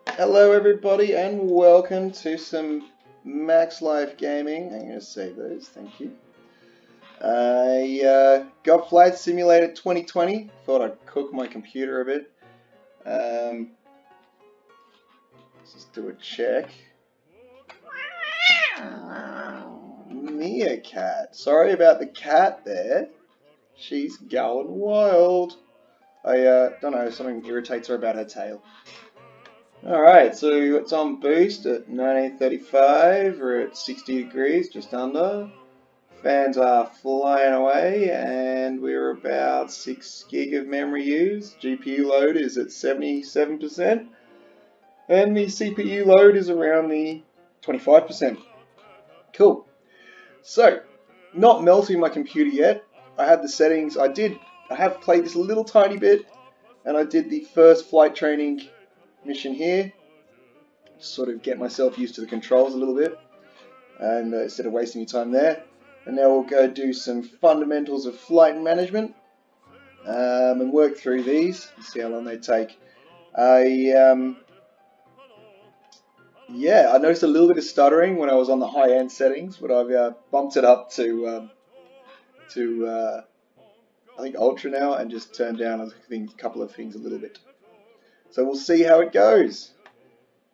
Hello everybody and welcome to some Max Life Gaming. I'm going to save those, thank you. I got Flight Simulator 2020, thought I'd cook my computer a bit. Let's just do a check. Meerkat, sorry about the cat there, she's going wild. I don't know, something irritates her about her tail. Alright, so it's on boost at 1935, we're at 60 degrees, just under. Fans are flying away, and we're about 6 gig of memory used. GPU load is at 77%, and the CPU load is around the 25%. Cool. So, not melting my computer yet. I had the settings, I have played this a little tiny bit, and I did the first flight training mission here, sort of get myself used to the controls a little bit, and instead of wasting your time there. And now we'll go do some fundamentals of flight management and work through these and see how long they take. I noticed a little bit of stuttering when I was on the high-end settings, but I've bumped it up to I think Ultra now, and just turned down a couple of things a little bit. So we'll see how it goes.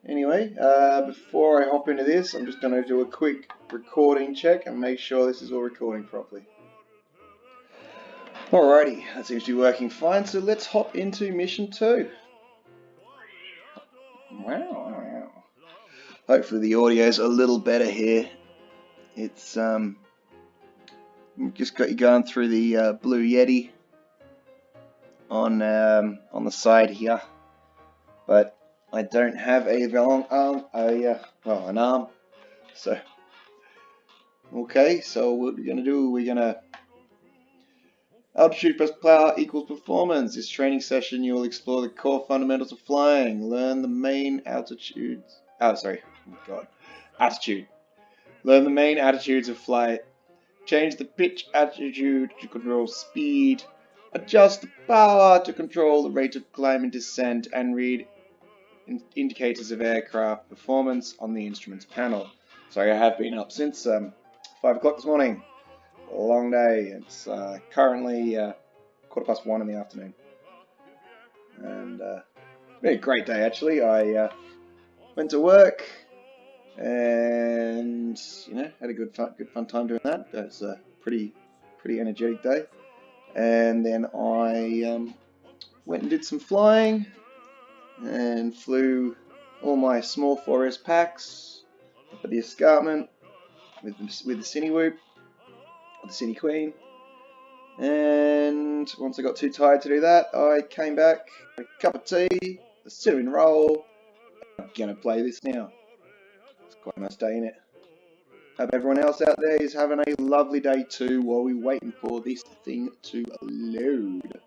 Anyway, before I hop into this, I'm just going to do a quick recording check and make sure this is all recording properly. Alrighty, that seems to be working fine, so let's hop into mission 2. Wow. Hopefully the audio's a little better here. It's just got you going through the Blue Yeti on the side here, but I don't have a long arm, an arm. So, okay, so what we're gonna do? Altitude plus power equals performance. This training session, you will explore the core fundamentals of flying. Learn the main attitude. Learn the main attitudes of flight. Change the pitch attitude to control speed. Adjust the power to control the rate of climb and descent, and read indicators of aircraft performance on the instruments panel. Sorry, I have been up since 5 o'clock this morning. A long day. It's currently 1:15 in the afternoon, and it's been a great day actually. I went to work and had a good fun time doing that. It's a pretty energetic day, and then I went and did some flying and flew all my small 4S packs up at the escarpment with the Cine Whoop, the Cine Queen, and once I got too tired to do that, I came back, a cup of tea, a cinnamon roll. I'm gonna play this now. It's quite a nice day, innit? Hope everyone else out there is having a lovely day too while we're waiting for this thing to load.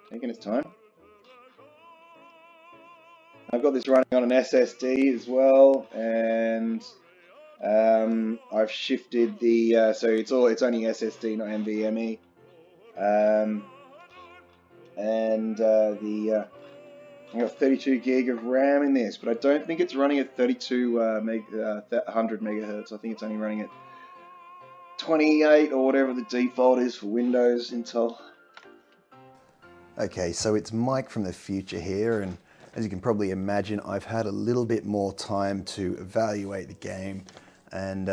Taking its time. I've got this running on an SSD as well, and I've shifted the so it's only SSD, not NVMe, I got 32 gig of RAM in this, but I don't think it's running at 100 megahertz. I think it's only running at 28 or whatever the default is for Windows Intel. Okay, so it's Mike from the future here, and as you can probably imagine, I've had a little bit more time to evaluate the game and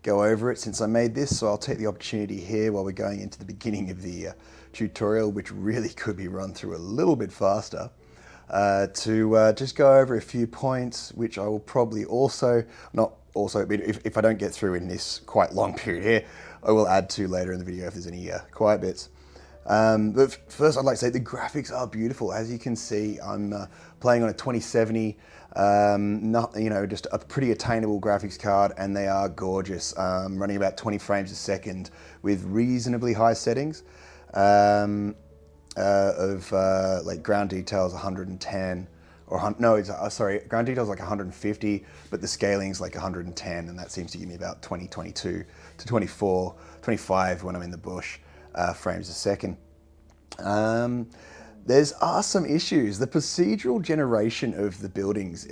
go over it since I made this, so I'll take the opportunity here while we're going into the beginning of the tutorial, which really could be run through a little bit faster, to just go over a few points, which I will probably if I don't get through in this quite long period here, I will add to later in the video if there's any quiet bits. But first I'd like to say the graphics are beautiful. As you can see, I'm playing on a 2070, just a pretty attainable graphics card, and they are gorgeous, running about 20 frames a second with reasonably high settings like ground details 110, ground details like 150, but the scaling's like 110, and that seems to give me about 22 to 25 when I'm in the bush. Frames a second. There are some issues. The procedural generation of the buildings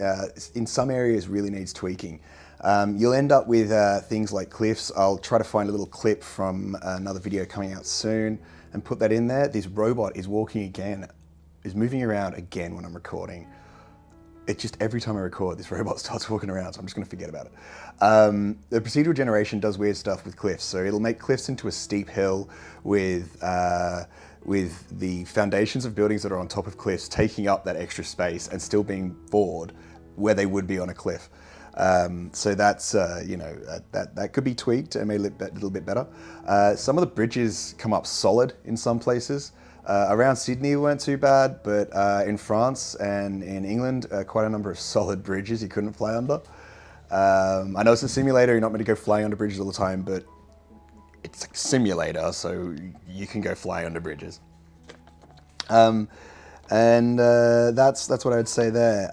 in some areas really needs tweaking. You'll end up with things like cliffs. I'll try to find a little clip from another video coming out soon and put that in there. This robot is walking again, is moving around again when I'm recording. It's just every time I record, this robot starts walking around, so I'm just going to forget about it. The procedural generation does weird stuff with cliffs. So it'll make cliffs into a steep hill with the foundations of buildings that are on top of cliffs taking up that extra space and still being bored where they would be on a cliff. So that's, that could be tweaked and made a little bit better. Some of the bridges come up solid in some places. Around Sydney weren't too bad, but in France and in England, quite a number of solid bridges you couldn't fly under. I know it's a simulator, you're not meant to go flying under bridges all the time, but it's a simulator, so you can go fly under bridges. That's what I would say there.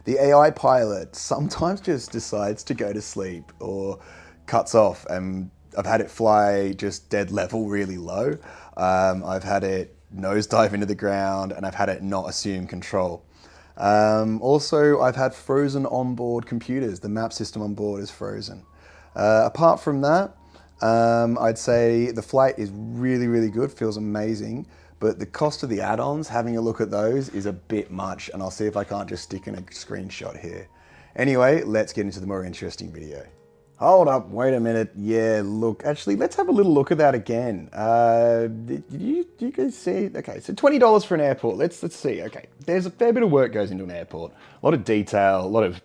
The AI pilot sometimes just decides to go to sleep or cuts off, and I've had it fly just dead level really low. I've had it nosedive into the ground, and I've had it not assume control. Also, I've had frozen onboard computers. The map system on board is frozen. Apart from that, I'd say the flight is really, really good, feels amazing, but the cost of the add-ons, having a look at those is a bit much, and I'll see if I can't just stick in a screenshot here. Anyway, let's get into the more interesting video. Hold up, wait a minute. Yeah, look, actually, let's have a little look at that again. Did you guys see? Okay, so $20 for an airport. Let's see. Okay, there's a fair bit of work goes into an airport. A lot of detail, a lot of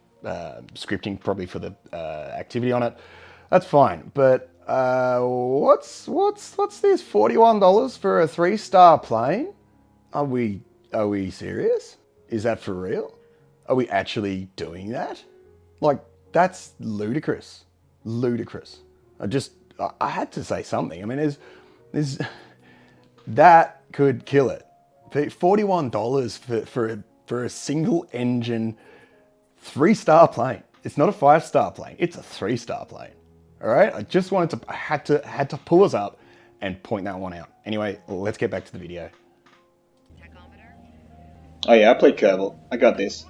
scripting probably for the activity on it. That's fine, but what's this? $41 for a 3-star plane? Are we serious? Is that for real? Are we actually doing that? Like, that's ludicrous. Ludicrous. I had to say something. I mean, there's that could kill it. $41 for a single engine 3-star plane. It's not a 5-star plane. It's a 3-star plane. All right. I had to pull us up and point that one out. Anyway, let's get back to the video. Oh yeah, I played Kerbal. I got this.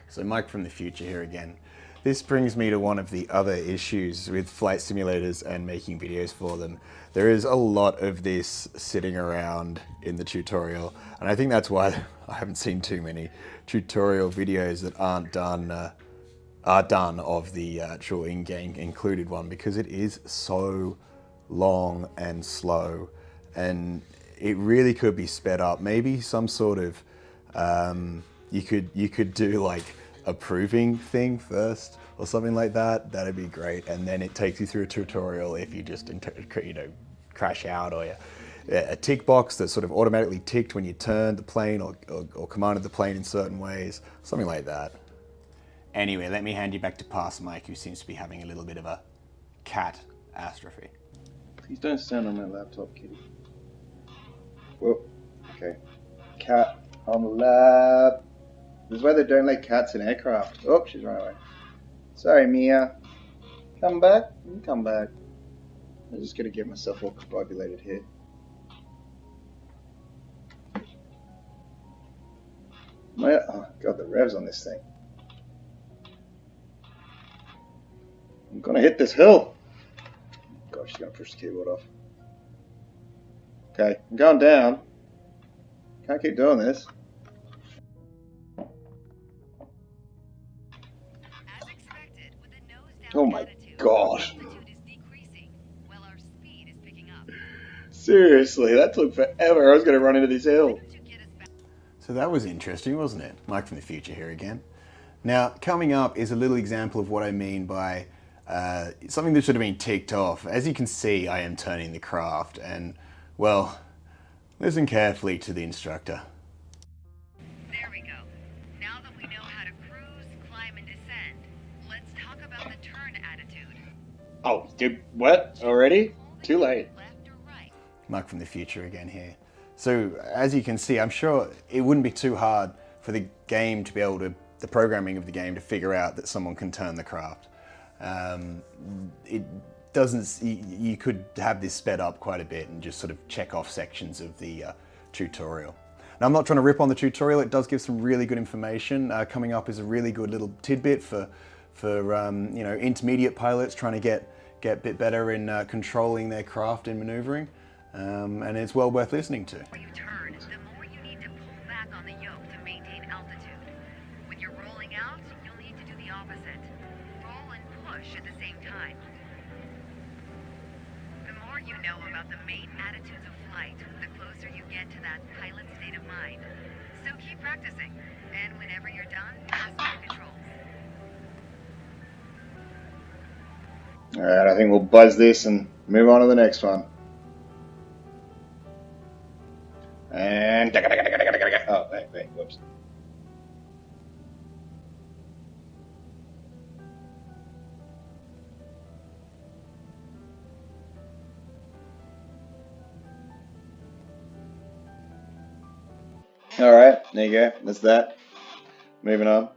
So Mike from the future here again. This brings me to one of the other issues with flight simulators and making videos for them. There is a lot of this sitting around in the tutorial, and I think that's why I haven't seen too many tutorial videos that are done of the actual in-game included one, because it is so long and slow, and it really could be sped up. Maybe some sort of you could do like approving thing first or something like that. That'd be great, and then it takes you through a tutorial if you just crash out, or a tick box that sort of automatically ticked when you turned the plane or commanded the plane in certain ways, something like that. Anyway, let me hand you back to Past Mike, who seems to be having a little bit of a cat astrophy. Please don't stand on my laptop, kitty. Whoa. Okay. Cat on the lab. This is why they don't let cats in aircraft. Oh, she's run away. Sorry, Mia. Come back. You can come back. I'm just gonna get myself all coagulated here. Oh god, the revs on this thing. I'm gonna hit this hill. Gosh, she's gonna push the keyboard off. Okay, I'm going down. Can't keep doing this. Oh my god. Seriously, that took forever. I was going to run into this hill. So that was interesting, wasn't it? Mike from the future here again. Now, coming up is a little example of what I mean by something that should have been ticked off. As you can see, I am turning the craft, and, well, listen carefully to the instructor. There we go. Now that we know how to cruise, climb, and descend, let's talk about the turn attitude. Oh, dude, what? Already? Too late. Left or right? Mike from the future again here. So, as you can see, I'm sure it wouldn't be too hard for the game to be able to, the programming of the game to figure out that someone can turn the craft. It doesn't, you could have this sped up quite a bit and just sort of check off sections of the tutorial. Now, I'm not trying to rip on the tutorial. It does give some really good information. Coming up is a really good little tidbit for you know, intermediate pilots trying to get a bit better in controlling their craft and maneuvering, and it's well worth listening to. The more you turn, the more you need to pull back on the yoke to maintain altitude. When you're rolling out, you'll need to do the opposite. Roll and push at the same time. The more you know about the main attitudes of flight, the closer you get to that pilot state of mind. So keep practicing, and whenever you're done, pass me the controls. Alright, I think we'll buzz this and move on to the next one. And... oh, wait, whoops. Alright, there you go. That's that. Moving on.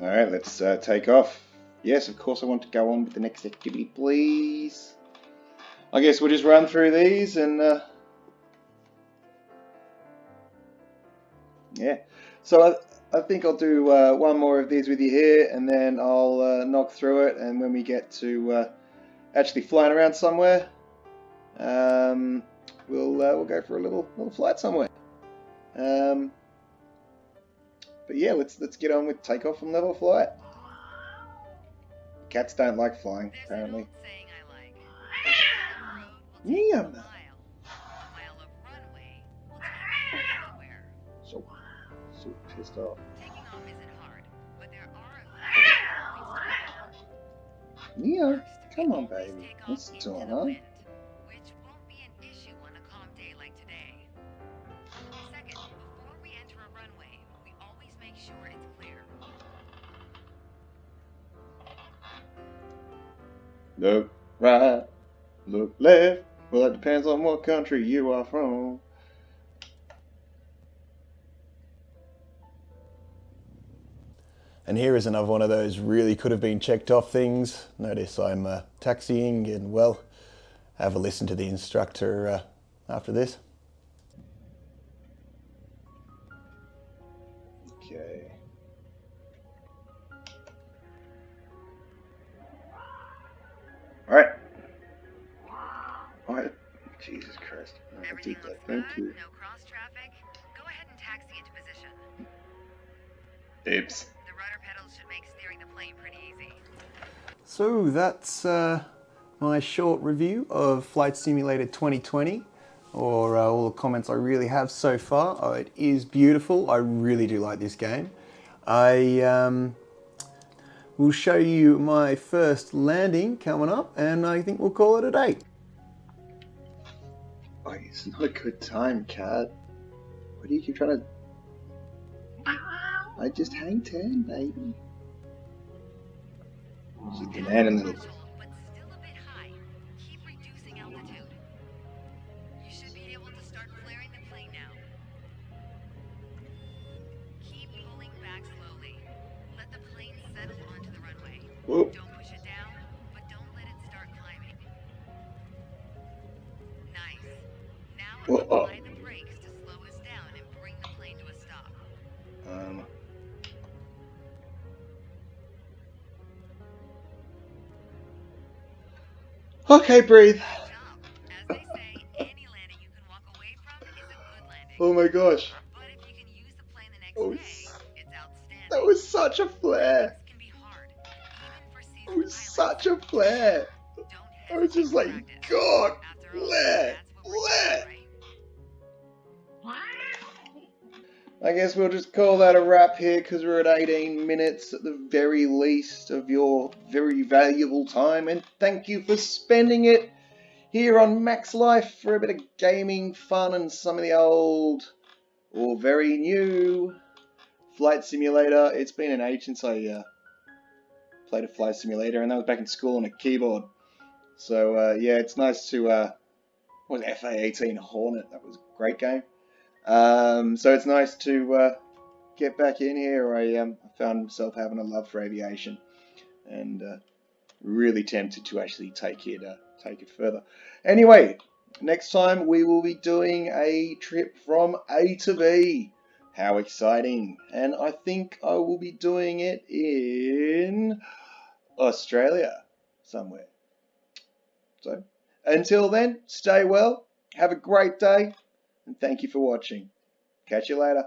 Alright, let's take off. Yes, of course I want to go on with the next activity, please. I guess we'll just run through these and... yeah. So I think I'll do one more of these with you here, and then I'll knock through it, and when we get to actually flying around somewhere, we'll go for a little flight somewhere. But yeah, let's get on with takeoff and level flight. Cats don't like flying, apparently. Saying I like. Yeah. A mile of runway will take you anywhere. So pissed off. Taking off isn't hard, but there are a few points to remember. Yeah, come on, baby. What's Take going off into the on? wind, which won't be an issue on a calm day like today. Second, before we enter a runway, we always make sure it's clear. Look right, look left. Well, it depends on what country you are from. And here is another one of those really could have been checked off things. Notice I'm taxiing, and well, have a listen to the instructor after this. Okay. Alright. Alright. Jesus Christ. I Everything did looks that. Thank good, you. no cross traffic. Go ahead and taxi into position. Oops. The rudder pedals should make steering the plane pretty easy. So that's my short review of Flight Simulator 2020, or all the comments I really have so far. Oh, it is beautiful. I really do like this game. I will show you my first landing coming up, and I think we'll call it a day. Oh, it's not a good time, cat. What do you keep trying to... I just hang 10, baby. She's demanding little... But still a bit high. Keep reducing altitude. You should be able to start flaring the plane now. Keep pulling back slowly. Let the plane settle onto the runway. Whoop. Don't push it down, but don't let it start climbing. Nice. Now Whoa. apply the brakes to slow us down and bring the plane to a stop. Okay, breathe. Good job. As they say, any landing you can walk away from is a good landing. Oh my gosh. But if you can use the plane the next Oh, day, it's outstanding. that was such a flare. Landings can be hard, even for It seasoned was pilots. such a flare. Don't I was just like, hesitate to practice. God, After all, flare, that's what we're flare. doing, right? I guess we'll just call that a wrap here because we're at 18 minutes at the very least of your very valuable time, and thank you for spending it here on Max Life for a bit of gaming fun and some of the old or very new Flight Simulator. It's been an age since I played a Flight Simulator, and that was back in school on a keyboard. So yeah, it's nice to what was it, FA-18 Hornet? That was a great game. So it's nice to get back in here. I found myself having a love for aviation, and really tempted to actually take it further. Anyway, Next time we will be doing a trip from A to B. How exciting. And I think I will be doing it in Australia somewhere. So until then, stay well, have a great day, and thank you for watching. Catch you later.